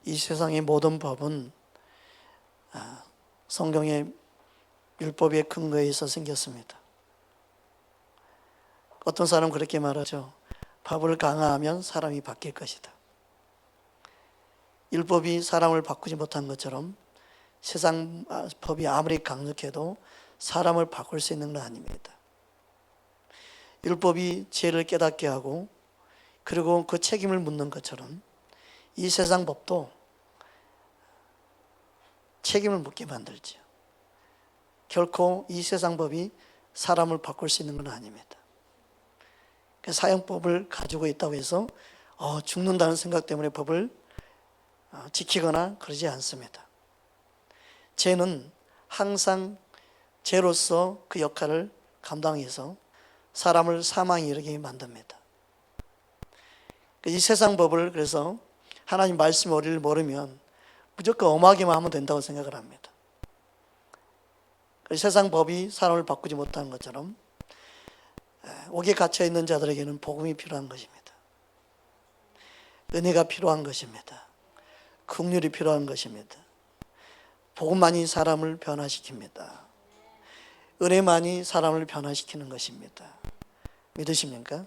이 세상의 모든 법은 성경의 율법의 근거에 있어 생겼습니다. 어떤 사람은 그렇게 말하죠. 법을 강화하면 사람이 바뀔 것이다. 율법이 사람을 바꾸지 못한 것처럼 세상 법이 아무리 강력해도 사람을 바꿀 수 있는 건 아닙니다. 율법이 죄를 깨닫게 하고 그리고 그 책임을 묻는 것처럼 이 세상 법도 책임을 묻게 만들죠. 결코 이 세상 법이 사람을 바꿀 수 있는 건 아닙니다. 사형법을 가지고 있다고 해서 죽는다는 생각 때문에 법을 지키거나 그러지 않습니다. 죄는 항상 죄로서 그 역할을 감당해서 사람을 사망에 이르게 만듭니다. 이 세상 법을 그래서 하나님 말씀의 원리를 모르면 무조건 엄하게만 하면 된다고 생각을 합니다. 세상 법이 사람을 바꾸지 못하는 것처럼 옥에 갇혀 있는 자들에게는 복음이 필요한 것입니다. 은혜가 필요한 것입니다. 긍휼이 필요한 것입니다. 복음만이 사람을 변화시킵니다. 은혜만이 사람을 변화시키는 것입니다. 믿으십니까?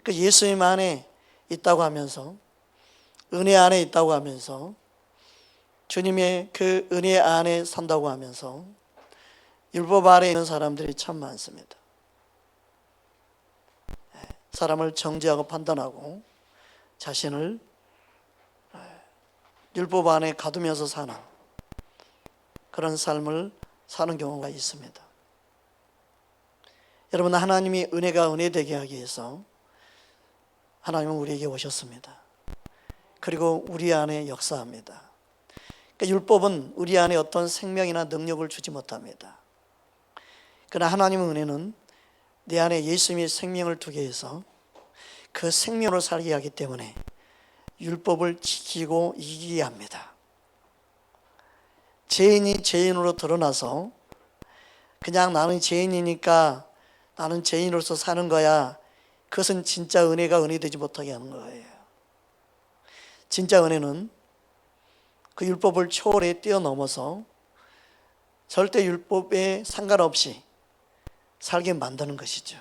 그 예수님 안에 있다고 하면서 은혜 안에 있다고 하면서 주님의 그 은혜 안에 산다고 하면서 율법 아래에 있는 사람들이 참 많습니다. 사람을 정죄하고 판단하고 자신을 율법 안에 가두면서 사는 그런 삶을 사는 경우가 있습니다. 여러분, 하나님이 은혜가 은혜되게 하기 위해서 하나님은 우리에게 오셨습니다. 그리고 우리 안에 역사합니다. 그러니까 율법은 우리 안에 어떤 생명이나 능력을 주지 못합니다. 그러나 하나님의 은혜는 내 안에 예수님의 생명을 두게 해서 그 생명으로 살게 하기 때문에 율법을 지키고 이기게 합니다. 죄인이 죄인으로 드러나서 그냥 나는 죄인이니까 나는 죄인으로서 사는 거야, 그것은 진짜 은혜가 은혜되지 못하게 하는 거예요. 진짜 은혜는 그 율법을 초월해 뛰어넘어서 절대 율법에 상관없이 살게 만드는 것이죠.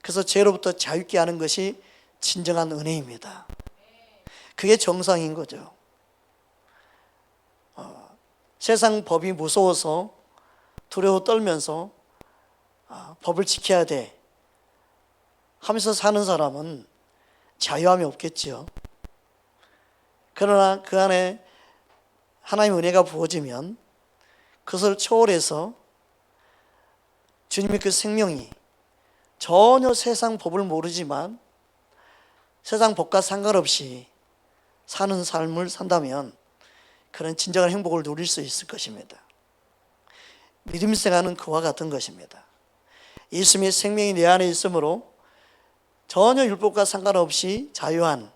그래서 죄로부터 자유케 하는 것이 진정한 은혜입니다. 그게 정상인 거죠. 세상 법이 무서워서 두려워 떨면서 법을 지켜야 돼 하면서 사는 사람은 자유함이 없겠지요. 그러나 그 안에 하나님의 은혜가 부어지면 그것을 초월해서 주님의 그 생명이 전혀 세상 법을 모르지만 세상 법과 상관없이 사는 삶을 산다면 그런 진정한 행복을 누릴 수 있을 것입니다. 믿음 생활은 그와 같은 것입니다. 예수님의 생명이 내 안에 있으므로 전혀 율법과 상관없이 자유한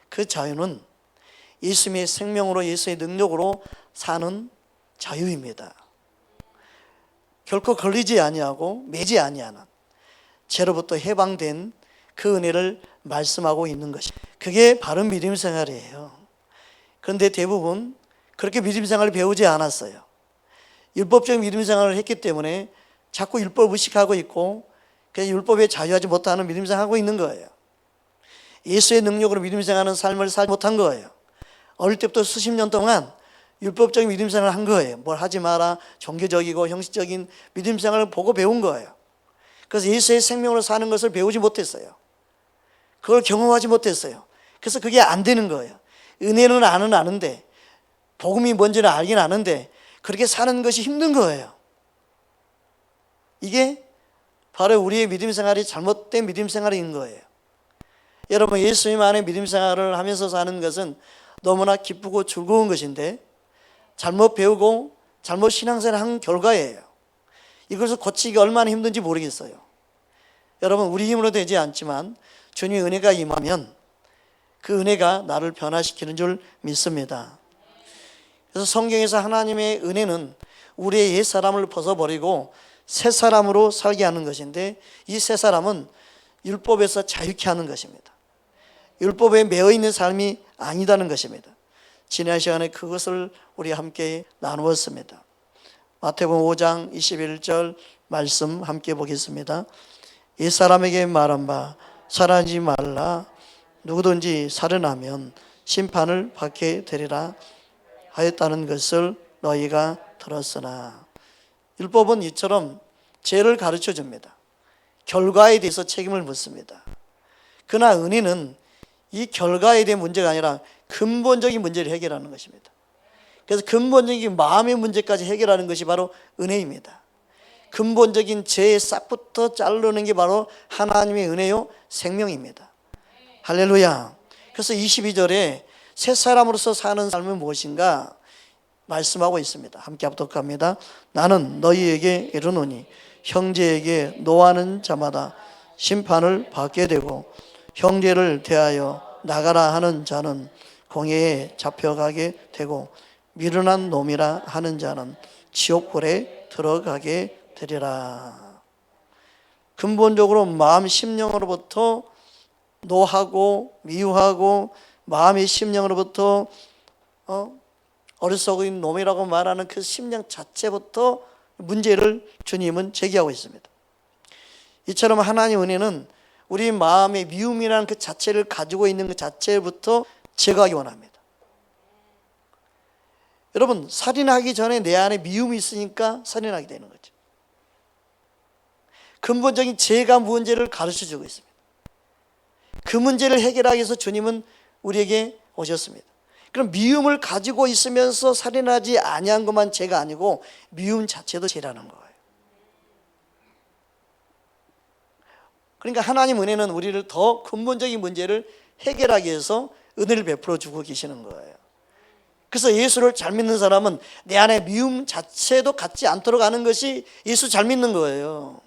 그 자유는 예수님의 생명으로 예수의 능력으로 사는 자유입니다. 결코 걸리지 아니하고 매지 아니하는 죄로부터 해방된 그 은혜를 말씀하고 있는 것이, 그게 바른 믿음 생활이에요. 그런데 대부분 그렇게 믿음 생활을 배우지 않았어요. 율법적 믿음 생활을 했기 때문에 자꾸 율법 의식하고 있고 그냥 율법에 자유하지 못하는 믿음 생활하고 있는 거예요. 예수의 능력으로 믿음 생활하는 삶을 살지 못한 거예요. 어릴 때부터 수십 년 동안 율법적인 믿음 생활을 한 거예요. 뭘 하지 마라, 종교적이고 형식적인 믿음 생활을 보고 배운 거예요. 그래서 예수의 생명으로 사는 것을 배우지 못했어요. 그걸 경험하지 못했어요. 그래서 그게 안 되는 거예요. 은혜는 아는데 복음이 뭔지는 알긴 아는데 그렇게 사는 것이 힘든 거예요. 이게 바로 우리의 믿음 생활이 잘못된 믿음 생활인 거예요. 여러분, 예수님 안에 믿음 생활을 하면서 사는 것은 너무나 기쁘고 즐거운 것인데 잘못 배우고 잘못 신앙생활을 한 결과예요. 이것을 고치기 얼마나 힘든지 모르겠어요. 여러분, 우리 힘으로 되지 않지만 주님의 은혜가 임하면 그 은혜가 나를 변화시키는 줄 믿습니다. 그래서 성경에서 하나님의 은혜는 우리의 옛 사람을 벗어버리고 새 사람으로 살게 하는 것인데, 이 새 사람은 율법에서 자유케 하는 것입니다. 율법에 매여 있는 삶이 아니다는 것입니다. 지난 시간에 그것을 우리 함께 나누었습니다. 마태복음 5장 21절 말씀 함께 보겠습니다. 이 사람에게 말한 바 살인하지 말라. 누구든지 살인하면 심판을 받게 되리라 하였다는 것을 너희가 들었으나. 율법은 이처럼 죄를 가르쳐 줍니다. 결과에 대해서 책임을 묻습니다. 그러나 은혜는 이 결과에 대한 문제가 아니라 근본적인 문제를 해결하는 것입니다. 그래서 근본적인 마음의 문제까지 해결하는 것이 바로 은혜입니다. 근본적인 죄의 싹부터 자르는 게 바로 하나님의 은혜요 생명입니다. 할렐루야. 그래서 22절에 새 사람으로서 사는 삶은 무엇인가 말씀하고 있습니다. 함께 합독합니다. 나는 너희에게 이르노니 형제에게 노하는 자마다 심판을 받게 되고 형제를 대하여 나가라 하는 자는 공회에 잡혀가게 되고 미련한 놈이라 하는 자는 지옥불에 들어가게 되리라. 근본적으로 마음 심령으로부터 노하고 미워하고 마음의 심령으로부터 어리석은 놈이라고 말하는 그 심령 자체부터 문제를 주님은 제기하고 있습니다. 이처럼 하나님 은혜는 우리 마음의 미움이라는 그 자체를 가지고 있는 그 자체부터 제거하기 원합니다. 여러분, 살인하기 전에 내 안에 미움이 있으니까 살인하게 되는 거죠. 근본적인 죄가 문제를 가르쳐 주고 있습니다. 그 문제를 해결하기 위해서 주님은 우리에게 오셨습니다. 그럼 미움을 가지고 있으면서 살인하지 아니한 것만 죄가 아니고 미움 자체도 죄라는 거예요. 그러니까 하나님 은혜는 우리를 더 근본적인 문제를 해결하기 위해서 은혜를 베풀어 주고 계시는 거예요. 그래서 예수를 잘 믿는 사람은 내 안에 미움 자체도 갖지 않도록 하는 것이 예수 잘 믿는 거예요.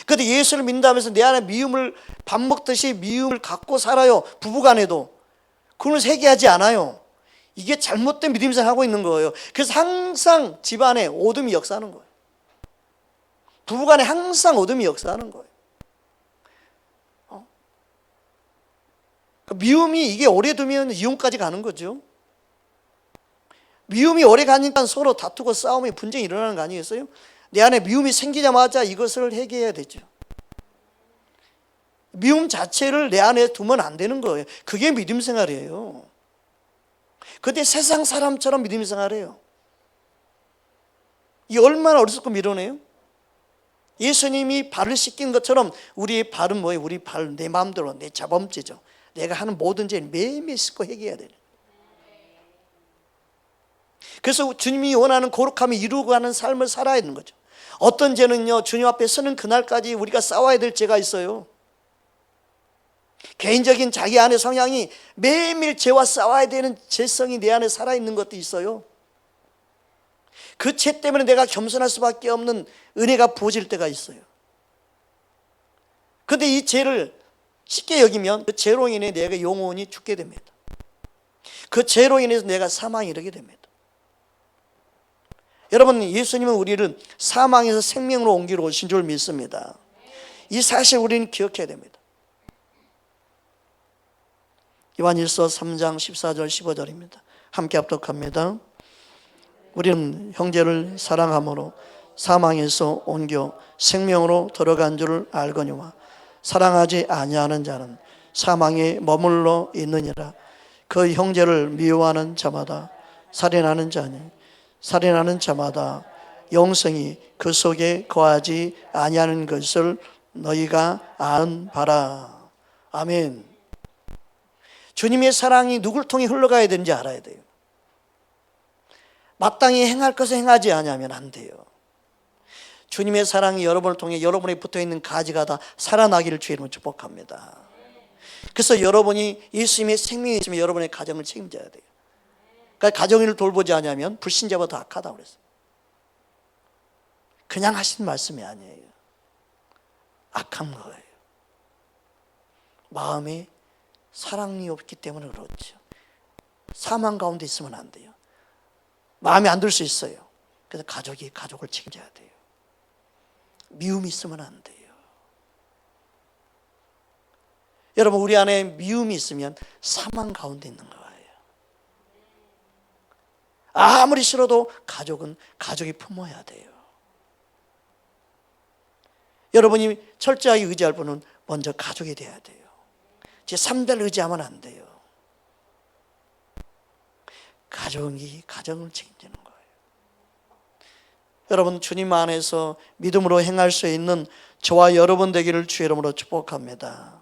그런데 예수를 믿는다면서 내 안에 미움을 밥 먹듯이 미움을 갖고 살아요. 부부간에도. 그걸 회개하지 않아요. 이게 잘못된 믿음생활 하고 있는 거예요. 그래서 항상 집안에 어둠이 역사하는 거예요. 부부간에 항상 어둠이 역사하는 거예요. 미움이 이게 오래 두면 이혼까지 가는 거죠. 미움이 오래 가니까 서로 다투고 싸움이 분쟁이 일어나는 거 아니겠어요? 내 안에 미움이 생기자마자 이것을 해결해야 되죠. 미움 자체를 내 안에 두면 안 되는 거예요. 그게 믿음 생활이에요. 그런데 세상 사람처럼 믿음 생활해요. 이 얼마나 어리석고 미련해요? 예수님이 발을 씻긴 것처럼 우리의 발은 뭐예요? 우리 발, 내 마음대로, 내 자범죄죠. 내가 하는 모든 죄를 매일매일 씻고 해결해야 돼요. 그래서 주님이 원하는 거룩함을 이루고 가는 삶을 살아야 하는 거죠. 어떤 죄는요, 주님 앞에 서는 그날까지 우리가 싸워야 될 죄가 있어요. 개인적인 자기 안의 성향이 매일매일 죄와 싸워야 되는 죄성이 내 안에 살아있는 것도 있어요. 그 죄 때문에 내가 겸손할 수밖에 없는 은혜가 부어질 때가 있어요. 그런데 이 죄를 쉽게 여기면 그 죄로 인해 내가 영원히 죽게 됩니다. 그 죄로 인해서 내가 사망에 이르게 됩니다. 여러분, 예수님은 우리를 사망에서 생명으로 옮기러 오신 줄 믿습니다. 이 사실 우리는 기억해야 됩니다. 요한일서 3장 14절 15절입니다. 함께 합독합니다. 우리는 형제를 사랑함으로 사망에서 옮겨 생명으로 들어간 줄을 알거니와 사랑하지 아니하는 자는 사망에 머물러 있느니라. 그 형제를 미워하는 자마다 살인하는 자니 살인하는 자마다 영생이 그 속에 거하지 아니하는 것을 너희가 아는 바라. 아멘. 주님의 사랑이 누굴 통해 흘러가야 되는지 알아야 돼요. 마땅히 행할 것을 행하지 아니하면 안 돼요. 주님의 사랑이 여러분을 통해 여러분에 붙어있는 가지가 다 살아나기를 주의 이름으로 축복합니다. 그래서 여러분이 예수님의 생명이 있으면 여러분의 가정을 책임져야 돼요. 그러니까 가정을 돌보지 않으면 불신자보다 악하다고 그랬어요. 그냥 하신 말씀이 아니에요. 악한 거예요. 마음에 사랑이 없기 때문에 그렇죠. 사망 가운데 있으면 안 돼요. 마음에 안 들 수 있어요. 그래서 가족이 가족을 책임져야 돼요. 미움이 있으면 안 돼요. 여러분, 우리 안에 미움이 있으면 사망 가운데 있는 거예요. 아무리 싫어도 가족은 가족이 품어야 돼요. 여러분이 철저하게 의지할 분은 먼저 가족이 돼야 돼요. 제 3자를 의지하면 안 돼요. 가정이 가정을 책임지는 거예요. 여러분, 주님 안에서 믿음으로 행할 수 있는 저와 여러분 되기를 주의 이름으로 축복합니다.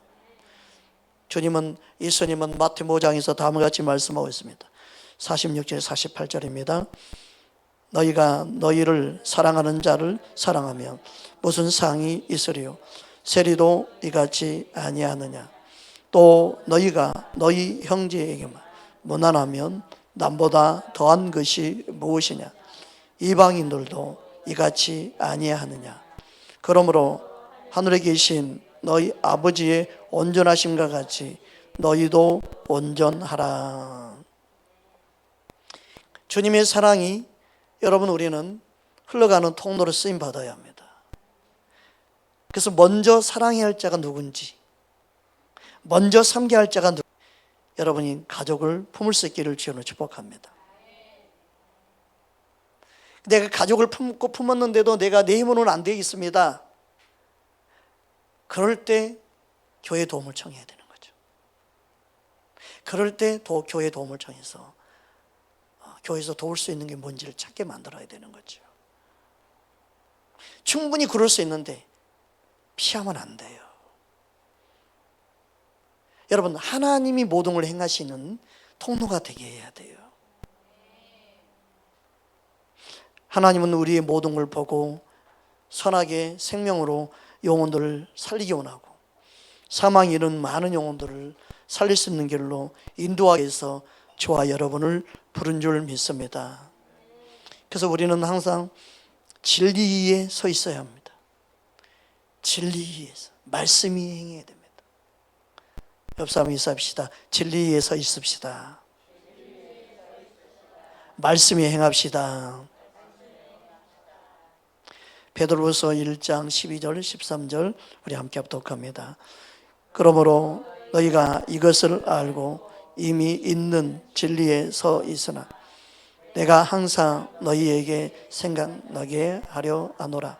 주님은, 예수님은 마태복음 5장에서 다음과 같이 말씀하고 있습니다. 46절 48절입니다. 너희가 너희를 사랑하는 자를 사랑하면 무슨 상이 있으리요? 세리도 이같이 아니하느냐? 또 너희가 너희 형제에게만 무난하면 남보다 더한 것이 무엇이냐? 이방인들도 이같이 아니하느냐? 그러므로 하늘에 계신 너희 아버지의 온전하심과 같이 너희도 온전하라. 주님의 사랑이, 여러분, 우리는 흘러가는 통로로 쓰임 받아야 합니다. 그래서 먼저 사랑해야 할 자가 누군지, 먼저 섬겨야 할 자가 누군지, 여러분이 가족을 품을 수 있기를 주님으로 축복합니다. 내가 가족을 품고 품었는데도 내가 내 힘으로는 안 되겠습니다. 그럴 때 교회 도움을 청해야 되는 거죠. 그럴 때 교회 도움을 청해서 교회에서 도울 수 있는 게 뭔지를 찾게 만들어야 되는 거죠. 충분히 그럴 수 있는데 피하면 안 돼요. 여러분, 하나님이 모든 걸 행하시는 통로가 되게 해야 돼요. 하나님은 우리의 모든 걸 보고 선하게 생명으로 영혼들을 살리기 원하고 사망에 이른 많은 영혼들을 살릴 수 있는 길로 인도하기 위해서 저와 여러분을 부른 줄 믿습니다. 그래서 우리는 항상 진리 위에 서 있어야 합니다. 진리 위에서 말씀이 행해야 됩니다. 옆 사람 인사합시다. 진리 위에 서 있읍시다. 말씀이 행합시다. 베드로후서 1장 12절 13절 우리 함께 합독합니다. 그러므로 너희가 이것을 알고 이미 있는 진리에 서 있으나 내가 항상 너희에게 생각나게 하려 하노라.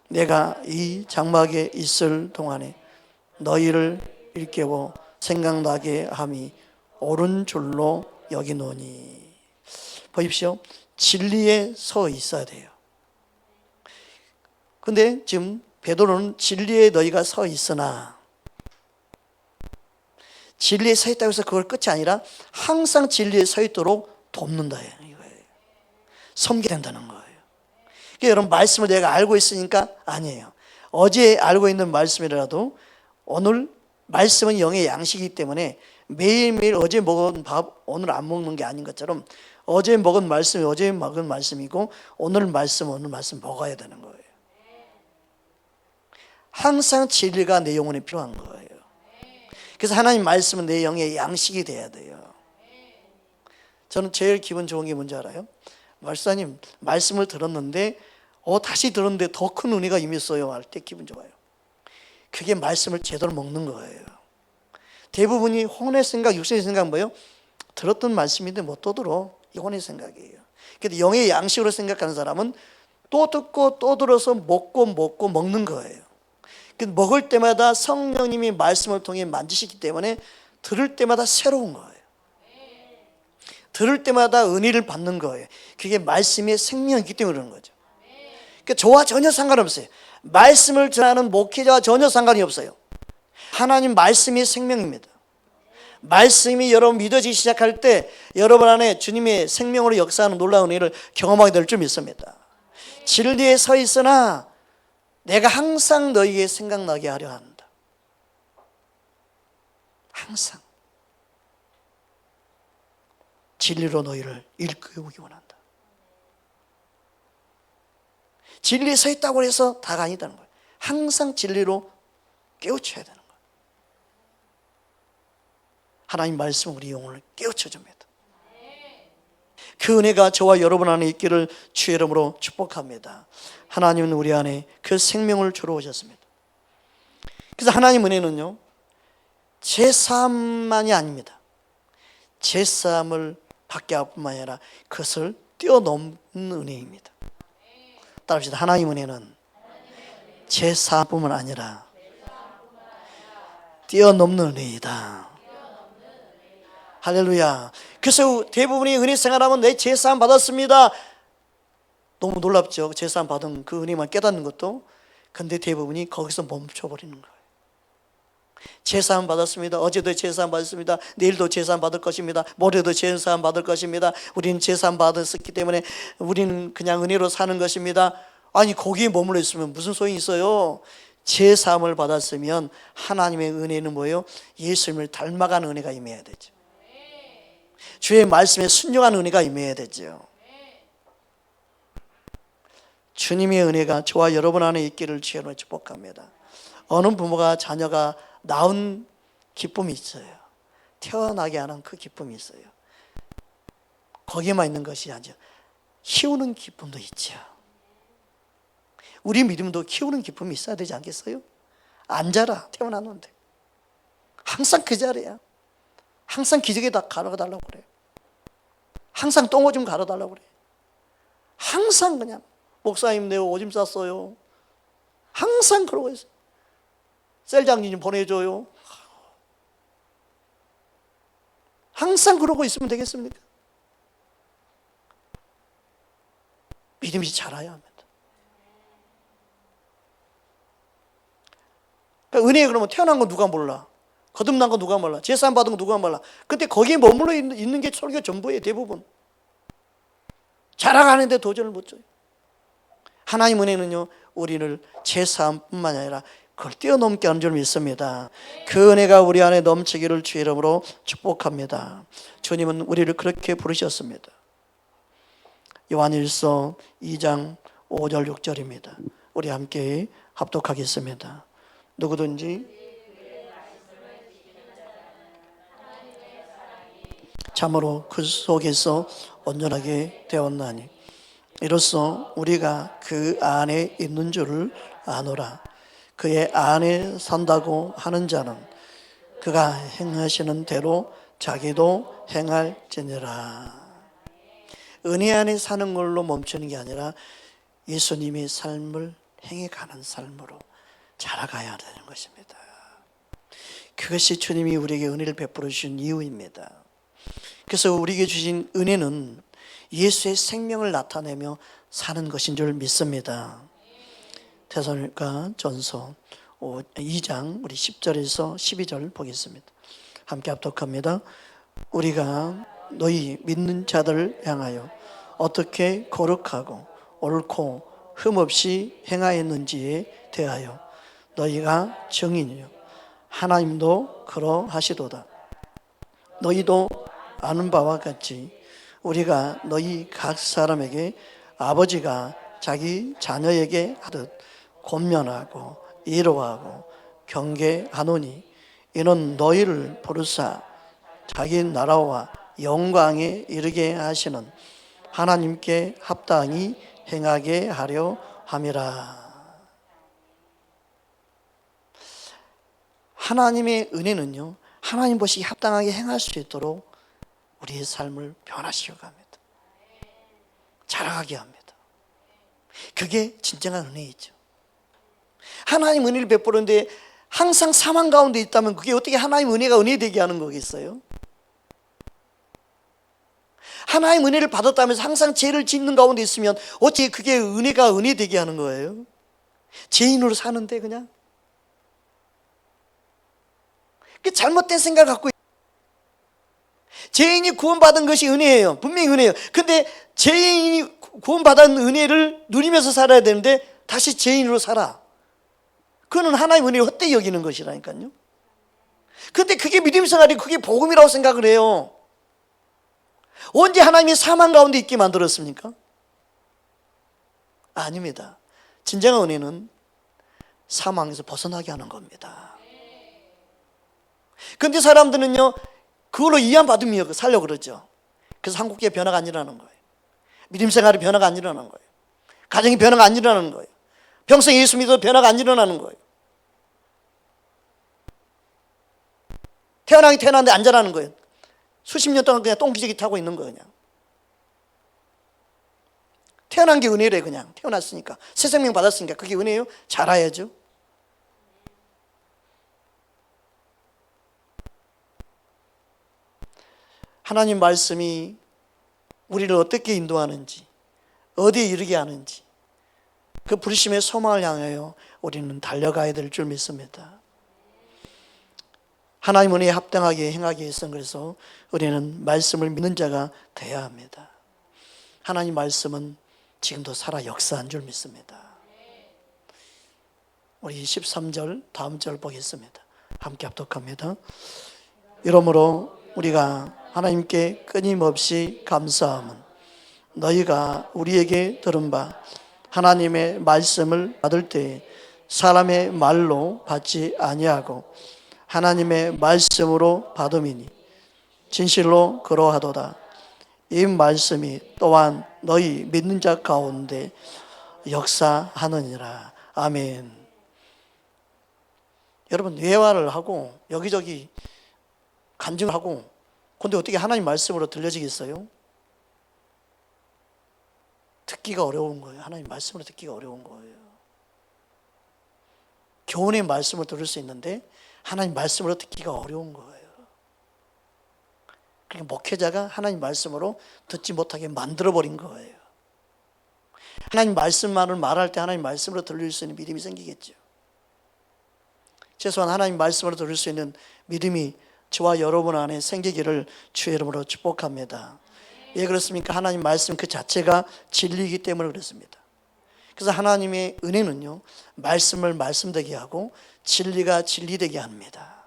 내가 이 장막에 있을 동안에 너희를 일깨워 생각나게 함이 옳은 줄로 여기노니. 보십시오. 진리에 서 있어야 돼요. 근데 지금 베드로는 진리에 너희가 서 있으나, 진리에 서 있다고 해서 그걸 끝이 아니라 항상 진리에 서 있도록 돕는다 이거예요. 섬기게 된다는 거예요. 그러니까 여러분, 말씀을 내가 알고 있으니까 아니에요. 어제 알고 있는 말씀이라도 오늘 말씀은 영의 양식이기 때문에 매일매일 어제 먹은 밥 오늘 안 먹는 게 아닌 것처럼 어제 먹은 말씀이 어제 먹은 말씀이고 오늘 말씀 오늘 말씀 먹어야 되는 거예요. 항상 진리가 내 영혼에 필요한 거예요. 그래서 하나님 말씀은 내 영의 양식이 돼야 돼요. 저는 제일 기분 좋은 게 뭔지 알아요? 말사님, 말씀을 들었는데 다시 들었는데 더 큰 은혜가 임했어요 할 때 기분 좋아요. 그게 말씀을 제대로 먹는 거예요. 대부분이 혼의 생각, 육신의 생각 뭐예요? 들었던 말씀인데 못 또 들어. 이 혼의 생각이에요. 근데 영의 양식으로 생각하는 사람은 또 듣고 또 들어서 먹고 먹는 거예요. 먹을 때마다 성령님이 말씀을 통해 만지시기 때문에 들을 때마다 새로운 거예요. 들을 때마다 은혜를 받는 거예요. 그게 말씀의 생명이기 때문에 그러는 거죠. 그러니까 저와 전혀 상관없어요. 말씀을 전하는 목회자와 전혀 상관이 없어요. 하나님 말씀이 생명입니다. 말씀이 여러분 믿어지기 시작할 때 여러분 안에 주님의 생명으로 역사하는 놀라운 은혜를 경험하게 될 줄 믿습니다. 진리에 서 있으나 내가 항상 너희에게 생각나게 하려 한다. 항상 진리로 너희를 일깨우기 원한다. 진리에 서 있다고 해서 다가 아니다는 거예요. 항상 진리로 깨우쳐야 되는 거예요. 하나님 말씀은 우리 영혼을 깨우쳐 줍니다. 그 은혜가 저와 여러분 안에 있기를 주의 이름으로 축복합니다. 하나님은 우리 안에 그 생명을 주러 오셨습니다. 그래서 하나님 은혜는요, 제사함만이 아닙니다. 제사함을 받게뿐만 아니라 그것을 뛰어넘는 은혜입니다. 따라합시다. 하나님 은혜는 제사뿐만 아니라 뛰어넘는 은혜이다. 할렐루야. 그래서 대부분이 은혜 생활하면 내 제사함 받았습니다. 너무 놀랍죠. 제사함 받은 그 은혜만 깨닫는 것도. 근데 대부분이 거기서 멈춰버리는 거예요. 제사함 받았습니다. 어제도 제사함 받았습니다. 내일도 제사함 받을 것입니다. 모레도 제사함 받을 것입니다. 우리는 제사함 받았기 때문에 우리는 그냥 은혜로 사는 것입니다. 아니, 거기에 머물러 있으면 무슨 소용이 있어요? 제사함을 받았으면 하나님의 은혜는 뭐예요? 예수님을 닮아가는 은혜가 임해야 되죠. 주의 말씀에 순종하는 은혜가 임해야 되죠. 주님의 은혜가 저와 여러분 안에 있기를 주님으로 축복합니다. 어느 부모가 자녀가 낳은 기쁨이 있어요. 태어나게 하는 그 기쁨이 있어요. 거기에만 있는 것이 아니죠. 키우는 기쁨도 있죠. 우리 믿음도 키우는 기쁨이 있어야 되지 않겠어요? 앉아라, 태어났는데 항상 그 자리야. 항상 기저귀에다 가려달라고 그래. 항상 똥오줌 가려달라고 그래. 항상 그냥 목사님 내 오줌 쌌어요. 항상 그러고 있어요. 셀장님 좀 보내줘요. 항상 그러고 있으면 되겠습니까? 믿음이 자라야 합니다. 그러니까 은혜 그러면 태어난 거 누가 몰라? 거듭난 거 누가 몰라? 제사함 받은 거 누가 몰라? 근데 거기에 머물러 있는 게 설교 전부예요. 대부분 자라가는데 도전을 못 줘요. 하나님 은혜는요, 우리를 제사함뿐만 아니라 그걸 뛰어넘게 하는 줄 믿습니다. 그 은혜가 우리 안에 넘치기를 주의 이름으로 축복합니다. 주님은 우리를 그렇게 부르셨습니다. 요한일서 2장 5절 6절입니다. 우리 함께 합독하겠습니다. 누구든지 참으로 그 속에서 온전하게 되었나니 이로써 우리가 그 안에 있는 줄을 아노라. 그의 안에 산다고 하는 자는 그가 행하시는 대로 자기도 행할지니라. 은혜 안에 사는 걸로 멈추는 게 아니라 예수님의 삶을 행해가는 삶으로 자라가야 되는 것입니다. 그것이 주님이 우리에게 은혜를 베풀어 주신 이유입니다. 그래서 우리에게 주신 은혜는 예수의 생명을 나타내며 사는 것인 줄 믿습니다. 데살로니가 전서 2장 우리 10절에서 12절 보겠습니다. 함께 합독합니다. 우리가 너희 믿는 자들을 향하여 어떻게 거룩하고 옳고 흠없이 행하였는지에 대하여 너희가 증인이요 하나님도 그러하시도다. 너희도 아는 바와 같이 우리가 너희 각 사람에게 아버지가 자기 자녀에게 하듯 권면하고 위로하고 경계하노니 이는 너희를 부르사 자기 나라와 영광에 이르게 하시는 하나님께 합당히 행하게 하려 함이라. 하나님의 은혜는요, 하나님 보시기에 합당하게 행할 수 있도록 우리의 삶을 변화시켜 갑니다. 자라가게 합니다. 그게 진정한 은혜이죠. 하나님 은혜를 베푸는데 항상 사망 가운데 있다면 그게 어떻게 하나님 은혜가 은혜 되게 하는 거겠어요? 하나님 은혜를 받았다면서 항상 죄를 짓는 가운데 있으면 어찌 그게 은혜가 은혜 되게 하는 거예요? 죄인으로 사는데 그냥 그 잘못된 생각을 갖고 죄인이 구원받은 것이 은혜예요. 분명히 은혜예요. 근데 죄인이 구원받은 은혜를 누리면서 살아야 되는데 다시 죄인으로 살아. 그거는 하나님 은혜를 헛되이 여기는 것이라니까요. 근데 그게 믿음 생활이 그게 복음이라고 생각을 해요. 언제 하나님이 사망 가운데 있게 만들었습니까? 아닙니다. 진정한 은혜는 사망에서 벗어나게 하는 겁니다. 근데 사람들은요, 그걸로 이완받으며 살려고 그러죠. 그래서 한국계 변화가 안 일어나는 거예요. 믿음 생활의 변화가 안 일어나는 거예요. 가정의 변화가 안 일어나는 거예요. 평생 예수 믿어도 변화가 안 일어나는 거예요. 태어나긴 태어났는데 안 자라는 거예요. 수십 년 동안 그냥 똥기저귀 타고 있는 거예요. 그냥 태어난 게 은혜래. 그냥 태어났으니까, 새 생명 받았으니까 그게 은혜예요? 잘해야죠. 하나님 말씀이 우리를 어떻게 인도하는지, 어디에 이르게 하는지, 그 부르심의 소망을 향하여 우리는 달려가야 될 줄 믿습니다. 하나님 은혜에 합당하게 행하기 위해서는, 그래서 우리는 말씀을 믿는 자가 되어야 합니다. 하나님 말씀은 지금도 살아 역사한 줄 믿습니다. 우리 13절 다음 절 보겠습니다. 함께 합독합니다. 이러므로 우리가 하나님께 끊임없이 감사함은 너희가 우리에게 들은 바 하나님의 말씀을 받을 때 사람의 말로 받지 아니하고 하나님의 말씀으로 받음이니 진실로 그러하도다. 이 말씀이 또한 너희 믿는 자 가운데 역사하느니라. 아멘. 여러분, 예화를 하고 여기저기 간증을 하고, 근데 어떻게 하나님 말씀으로 들려지겠어요? 듣기가 어려운 거예요. 하나님 말씀으로 듣기가 어려운 거예요. 교훈의 말씀을 들을 수 있는데 하나님 말씀으로 듣기가 어려운 거예요. 그러니까 목회자가 하나님 말씀으로 듣지 못하게 만들어버린 거예요. 하나님 말씀만을 말할 때 하나님 말씀으로 들릴 수 있는 믿음이 생기겠죠. 최소한 하나님 말씀으로 들을 수 있는 믿음이 저와 여러분 안에 생기기를 주의 이름으로 축복합니다. 왜 그렇습니까? 하나님 말씀 그 자체가 진리이기 때문에 그렇습니다. 그래서 하나님의 은혜는요, 말씀을 말씀되게 하고 진리가 진리되게 합니다.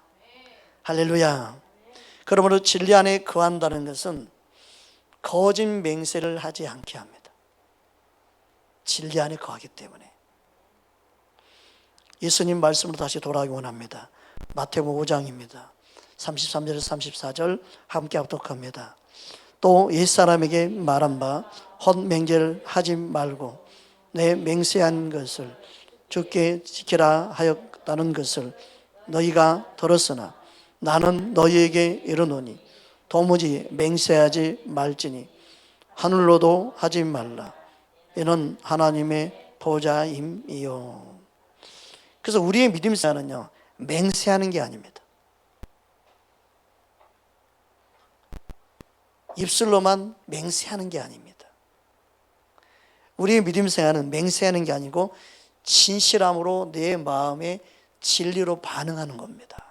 할렐루야. 그러므로 진리 안에 거한다는 것은 거짓 맹세를 하지 않게 합니다. 진리 안에 거하기 때문에. 예수님 말씀으로 다시 돌아가기 원합니다. 마태복음 5장입니다. 33절에서 34절 함께 합독합니다. 또 옛사람에게 말한 바 헛맹세를 하지 말고 내 맹세한 것을 주께 지키라 하였다는 것을 너희가 들었으나 나는 너희에게 이르노니 도무지 맹세하지 말지니 하늘로도 하지 말라. 이는 하나님의 보좌임이요. 그래서 우리의 믿음 생활은요, 맹세하는 게 아닙니다. 입술로만 맹세하는 게 아닙니다. 우리의 믿음 생활은 맹세하는 게 아니고 진실함으로 내 마음의 진리로 반응하는 겁니다.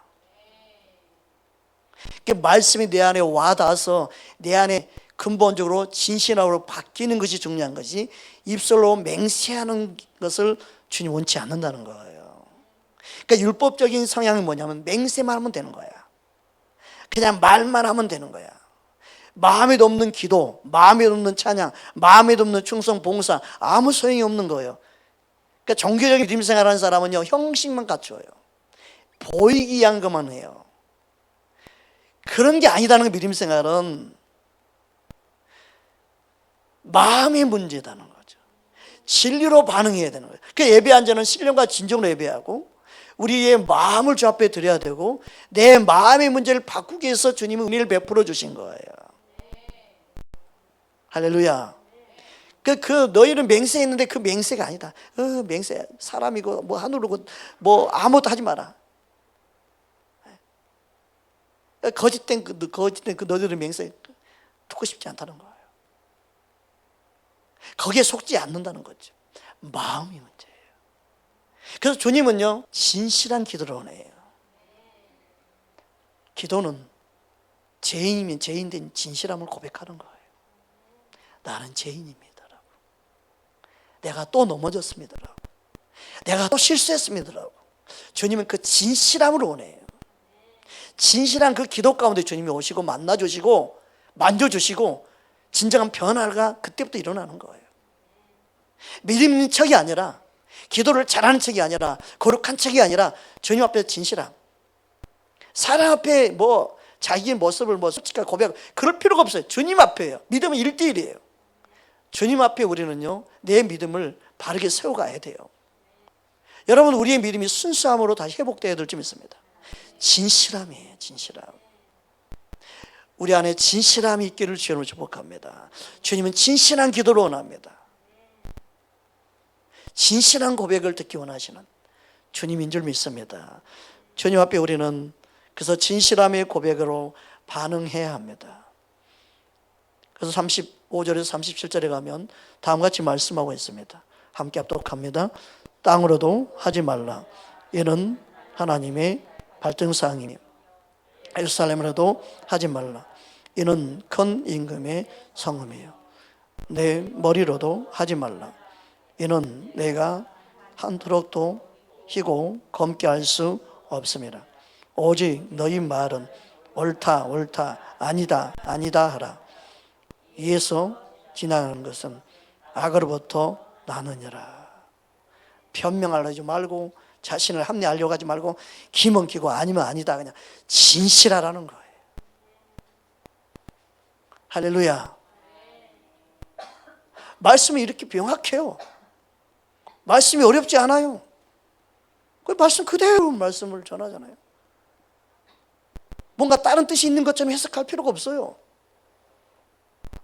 그 말씀이 내 안에 와닿아서 내 안에 근본적으로 진실함으로 바뀌는 것이 중요한 것이, 입술로 맹세하는 것을 주님 원치 않는다는 거예요. 그러니까 율법적인 성향이 뭐냐면 맹세만 하면 되는 거야. 그냥 말만 하면 되는 거야. 마음에도 없는 기도, 마음에도 없는 찬양, 마음에도 없는 충성, 봉사, 아무 소용이 없는 거예요. 그러니까 종교적인 믿음 생활하는 사람은요, 형식만 갖춰요. 보이기 위한 것만 해요. 그런 게 아니다는 거. 믿음 생활은 마음의 문제다는 거죠. 진리로 반응해야 되는 거예요. 그 예배한 자는 신령과 진정으로 예배하고 우리의 마음을 주 앞에 드려야 되고, 내 마음의 문제를 바꾸기 위해서 주님은 은혜를 베풀어 주신 거예요. 할렐루야. 그 너희는 맹세했는데 그 맹세가 아니다. 맹세 사람이고 뭐 하늘이고 뭐 아무것도 하지 마라. 거짓된 그 너희들의 맹세 듣고 싶지 않다는 거예요. 거기에 속지 않는다는 거죠. 마음이 문제예요. 그래서 주님은요, 진실한 기도를 원해요. 기도는 죄인이면 죄인된 진실함을 고백하는 거예요. 나는 죄인입니다라고. 내가 또 넘어졌습니다라고. 내가 또 실수했습니다라고. 주님은 그 진실함을 원해요. 진실한 그 기도 가운데 주님이 오시고 만나주시고 만져주시고 진정한 변화가 그때부터 일어나는 거예요. 믿음 있는 척이 아니라, 기도를 잘하는 척이 아니라, 거룩한 척이 아니라 주님 앞에 진실함. 사람 앞에 뭐 자기의 모습을 뭐 솔직하게 고백, 그럴 필요가 없어요. 주님 앞에요. 믿음은 1대1이에요. 주님 앞에 우리는요, 내 믿음을 바르게 세워가야 돼요. 여러분, 우리의 믿음이 순수함으로 다시 회복되어야 될 줄 믿습니다. 진실함이에요. 진실함. 우리 안에 진실함이 있기를 주님으로 축복합니다. 주님은 진실한 기도를 원합니다. 진실한 고백을 듣기 원하시는 주님인 줄 믿습니다. 주님 앞에 우리는 그래서 진실함의 고백으로 반응해야 합니다. 그래서 35절에서 37절에 가면 다음과 같이 말씀하고 있습니다. 함께 합독합니다. 땅으로도 하지 말라. 이는 하나님의 발등상이니 예루살렘으로도 하지 말라. 이는 큰 임금의 성읍이에요. 내 머리로도 하지 말라. 이는 내가 한도록도 희고 검게 할 수 없습니다. 오직 너희 말은 옳다 옳다 아니다 아니다 하라. 이에서 지나가는 것은 악으로부터 나느니라. 변명하려지 말고 자신을 합리하려고 하지 말고 기면 기고 아니면 아니다, 그냥 진실하라는 거예요. 할렐루야. 말씀이 이렇게 명확해요. 말씀이 어렵지 않아요. 그 말씀 그대로 말씀을 전하잖아요. 뭔가 다른 뜻이 있는 것처럼 해석할 필요가 없어요.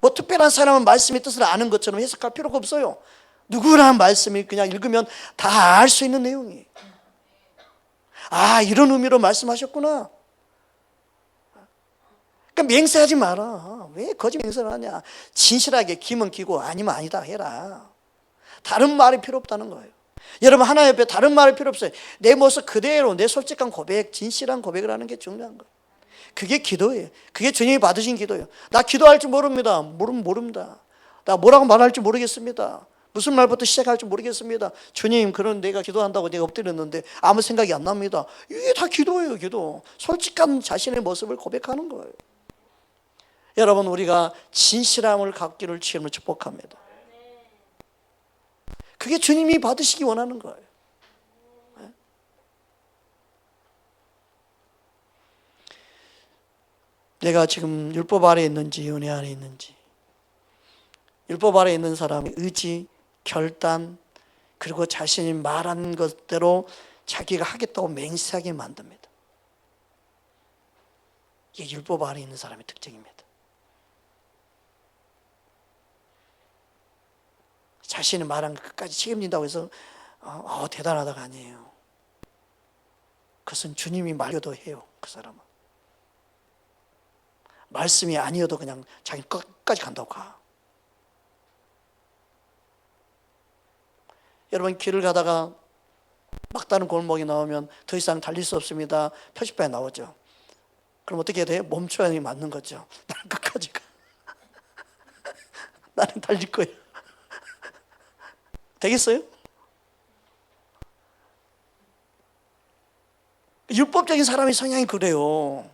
뭐 특별한 사람은 말씀의 뜻을 아는 것처럼 해석할 필요가 없어요. 누구나 말씀이 그냥 읽으면 다 알 수 있는 내용이에요. 아, 이런 의미로 말씀하셨구나. 그러니까 맹세하지 마라. 왜 거짓 맹세를 하냐. 진실하게 기면 기고 아니면 아니다 해라. 다른 말이 필요 없다는 거예요. 여러분, 하나님 앞에 다른 말이 필요 없어요. 내 모습 그대로 내 솔직한 고백, 진실한 고백을 하는 게 중요한 거예요. 그게 기도예요. 그게 주님이 받으신 기도예요. 나 기도할 줄 모릅니다. 모릅니다. 나 뭐라고 말할지 모르겠습니다. 무슨 말부터 시작할지 모르겠습니다. 주님, 그런 내가 기도한다고 내가 엎드렸는데 아무 생각이 안 납니다. 이게 다 기도예요. 기도. 솔직한 자신의 모습을 고백하는 거예요. 여러분, 우리가 진실함을 갖기를 주님으로 축복합니다. 그게 주님이 받으시기 원하는 거예요. 내가 지금 율법 아래에 있는지 은혜 안에 있는지, 율법 아래에 있는 사람의 의지, 결단, 그리고 자신이 말한 것대로 자기가 하겠다고 맹세하게 만듭니다. 이게 율법 아래에 있는 사람의 특징입니다. 자신이 말한 것 끝까지 책임진다고 해서 대단하다가 아니에요. 그것은 주님이 말려도 해요. 그 사람은 말씀이 아니어도 그냥 자기 끝까지 간다고 가. 여러분, 길을 가다가 막다른 골목이 나오면 더 이상 달릴 수 없습니다. 표지판에 나오죠. 그럼 어떻게 해야 돼요? 멈춰야 맞는 거죠. 나는 끝까지 가. 나는 달릴 거예요. 되겠어요? 율법적인 사람의 성향이 그래요.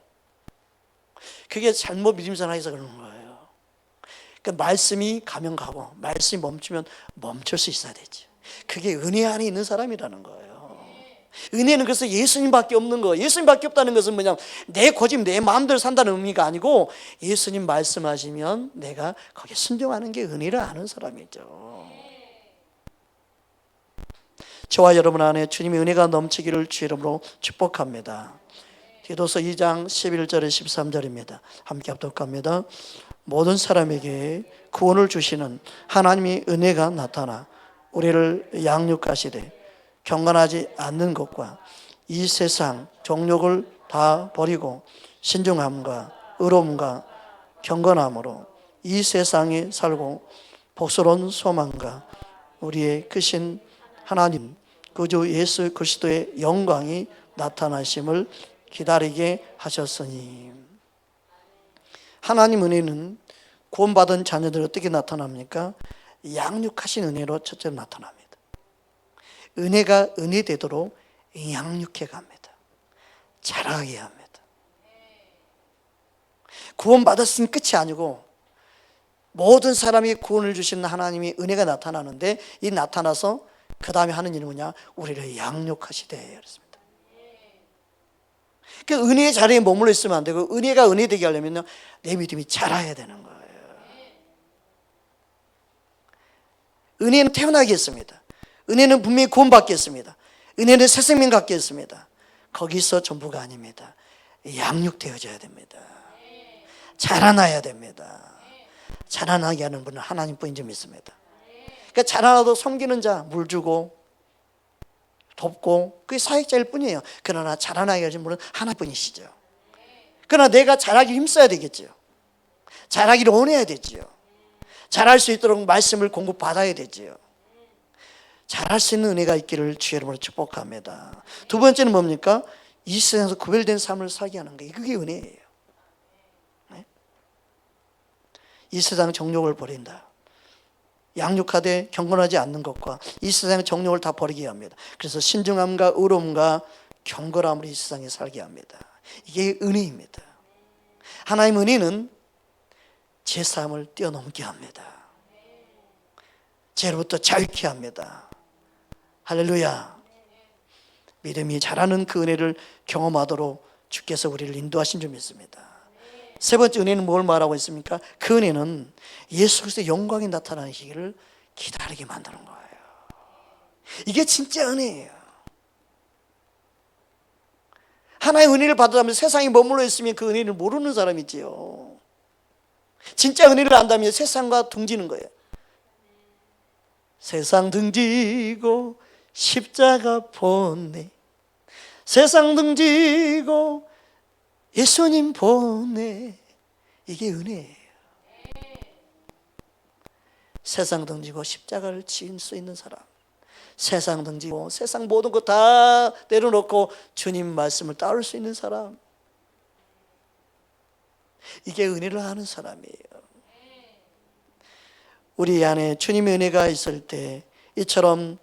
그게 잘못 믿음생활 해서 그러는 거예요. 그러니까 말씀이 가면 가고 말씀이 멈추면 멈출 수 있어야 되죠. 그게 은혜 안에 있는 사람이라는 거예요. 은혜는 그래서 예수님밖에 없는 거예요. 예수님밖에 없다는 것은 뭐냐, 내 고집 내 마음대로 산다는 의미가 아니고 예수님 말씀하시면 내가 거기에 순종하는 게 은혜를 아는 사람이죠. 저와 여러분 안에 주님의 은혜가 넘치기를 주 이름으로 축복합니다. 디도서 2장 11절에 13절입니다. 함께 합독합니다. 모든 사람에게 구원을 주시는 하나님의 은혜가 나타나 우리를 양육하시되 경건하지 않는 것과 이 세상 정욕을 다 버리고 신중함과 의로움과 경건함으로 이 세상에 살고 복스러운 소망과 우리의 크신 하나님 구주 예수 그리스도의 영광이 나타나심을 기다리게 하셨으니. 하나님 은혜는 구원받은 자녀들 어떻게 나타납니까? 양육하신 은혜로 첫째로 나타납니다. 은혜가 은혜 되도록 양육해 갑니다. 자라게 합니다. 구원받았으니 끝이 아니고 모든 사람이 구원을 주시는 하나님의 은혜가 나타나는데, 이 나타나서 그 다음에 하는 일은 뭐냐? 우리를 양육하시되 그랬습니다. 그 은혜의 자리에 머물러 있으면 안 되고, 은혜가 은혜 되게 하려면 내 믿음이 자라야 되는 거예요. 은혜는 태어나게 했습니다. 은혜는 분명히 구원받게 했습니다. 은혜는 새 생명 갖게 했습니다. 거기서 전부가 아닙니다. 양육되어져야 됩니다. 자라나야 됩니다. 자라나게 하는 분은 하나님뿐인 줄 믿습니다. 그러니까 자라나도 섬기는 자, 물 주고 돕고 그게 사역자일 뿐이에요. 그러나 자라나게 하신 분은 하나뿐이시죠. 그러나 내가 자라기 힘써야 되겠죠. 자라기를 원해야 되지요. 자랄 수 있도록 말씀을 공급받아야 되지요. 자랄 수 있는 은혜가 있기를 주의 이름으로 축복합니다. 두 번째는 뭡니까? 이 세상에서 구별된 삶을 살게 하는 거예요. 그게 은혜예요. 네? 이 세상 정욕을 버린다. 양육하되 경건하지 않는 것과 이 세상의 정욕을 다 버리게 합니다. 그래서 신중함과 의로움과 경건함으로 이 세상에 살게 합니다. 이게 은혜입니다. 하나님의 은혜는 제 삶을 뛰어넘게 합니다. 죄로부터 자유케 합니다. 할렐루야. 믿음이 자라는 그 은혜를 경험하도록 주께서 우리를 인도하신 줄 믿습니다. 세 번째 은혜는 뭘 말하고 있습니까? 그 은혜는 예수 그리스도의 영광이 나타나시기를 기다리게 만드는 거예요. 이게 진짜 은혜예요. 하나의 은혜를 받으면 세상에 머물러 있으면 그 은혜를 모르는 사람이지요. 진짜 은혜를 안다면 세상과 등지는 거예요. 세상 등지고 십자가 보내, 세상 등지고 예수님 보내. 이게 은혜예요. 세상 등지고 십자가를 지을 수 있는 사람, 세상 등지고 세상 모든 것 다 내려놓고 주님 말씀을 따를 수 있는 사람, 이게 은혜를 아는 사람이에요. 우리 안에 주님의 은혜가 있을 때 이처럼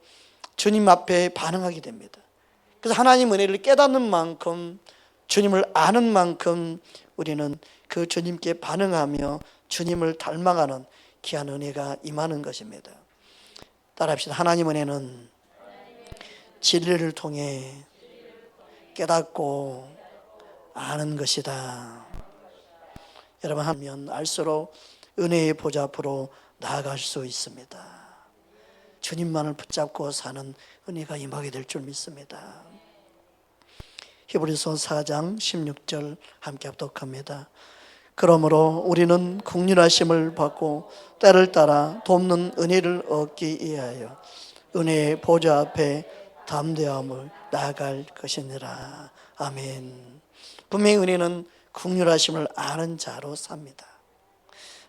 주님 앞에 반응하게 됩니다. 그래서 하나님 은혜를 깨닫는 만큼, 주님을 아는 만큼 우리는 그 주님께 반응하며 주님을 닮아가는 귀한 은혜가 임하는 것입니다. 따라합시다. 하나님 은혜는 진리를 통해 깨닫고 아는 것이다. 여러분, 하면 알수록 은혜의 보좌 앞으로 나아갈 수 있습니다. 주님만을 붙잡고 사는 은혜가 임하게 될 줄 믿습니다. 히브리서 4장 16절 함께 합독합니다. 그러므로 우리는 긍휼하심을 받고 때를 따라 돕는 은혜를 얻기 위하여 은혜의 보좌 앞에 담대함을 나아갈 것이니라. 아멘. 분명히 은혜는 긍휼하심을 아는 자로 삽니다.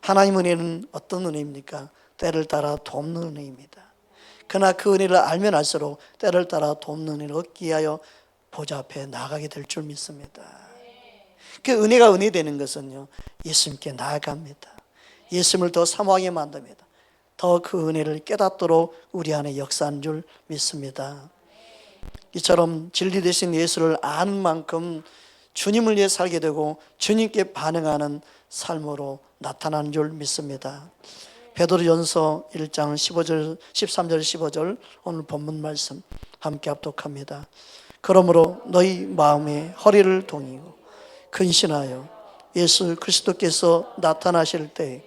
하나님 은혜는 어떤 은혜입니까? 때를 따라 돕는 은혜입니다. 그러나 그 은혜를 알면 알수록 때를 따라 돕는 은혜를 얻기 위하여 보좌 앞에 나가게 될 줄 믿습니다. 그 은혜가 은혜 되는 것은요, 예수님께 나아갑니다. 예수님을 더 사모하게 만듭니다. 더 그 은혜를 깨닫도록 우리 안에 역사하는 줄 믿습니다. 이처럼 진리 되신 예수를 아는 만큼 주님을 위해 살게 되고 주님께 반응하는 삶으로 나타나는 줄 믿습니다. 베드로전서 1장 15절, 13절, 15절 오늘 본문 말씀 함께 합독합니다. 그러므로 너희 마음에 허리를 동이고 근신하여 예수 그리스도께서 나타나실 때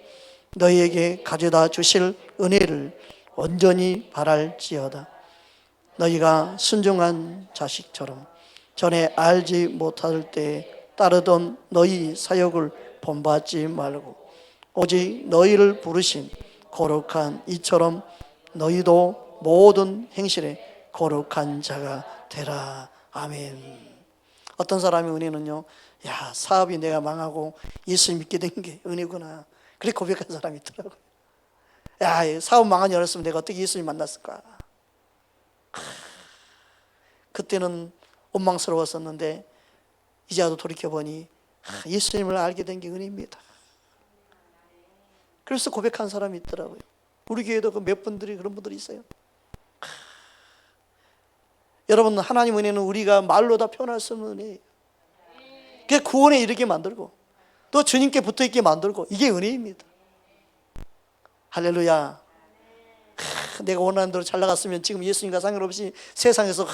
너희에게 가져다 주실 은혜를 온전히 바랄지어다. 너희가 순종한 자식처럼 전에 알지 못할 때 따르던 너희 사역을 본받지 말고 오직 너희를 부르신 거룩한 이처럼 너희도 모든 행실에 거룩한 자가 되라. 아멘. 어떤 사람의 은혜는요, 야, 사업이 내가 망하고 예수 믿게 된 게 은혜구나, 그렇게 고백한 사람이 있더라고요. 야, 사업 망한 줄 알았으면 내가 어떻게 예수님 만났을까. 그때는 원망스러웠었는데 이제라도 돌이켜보니 예수님을 알게 된 게 은혜입니다. 그래서 고백한 사람이 있더라고요. 우리 교회도 그 몇 분들이 그런 분들이 있어요. 여러분, 하나님 은혜는 우리가 말로 다 표현할 수 없는 은혜예요. 그게 구원에 이르게 만들고 또 주님께 붙어있게 만들고, 이게 은혜입니다. 할렐루야. 내가 원하는 대로 잘 나갔으면 지금 예수님과 상관없이 세상에서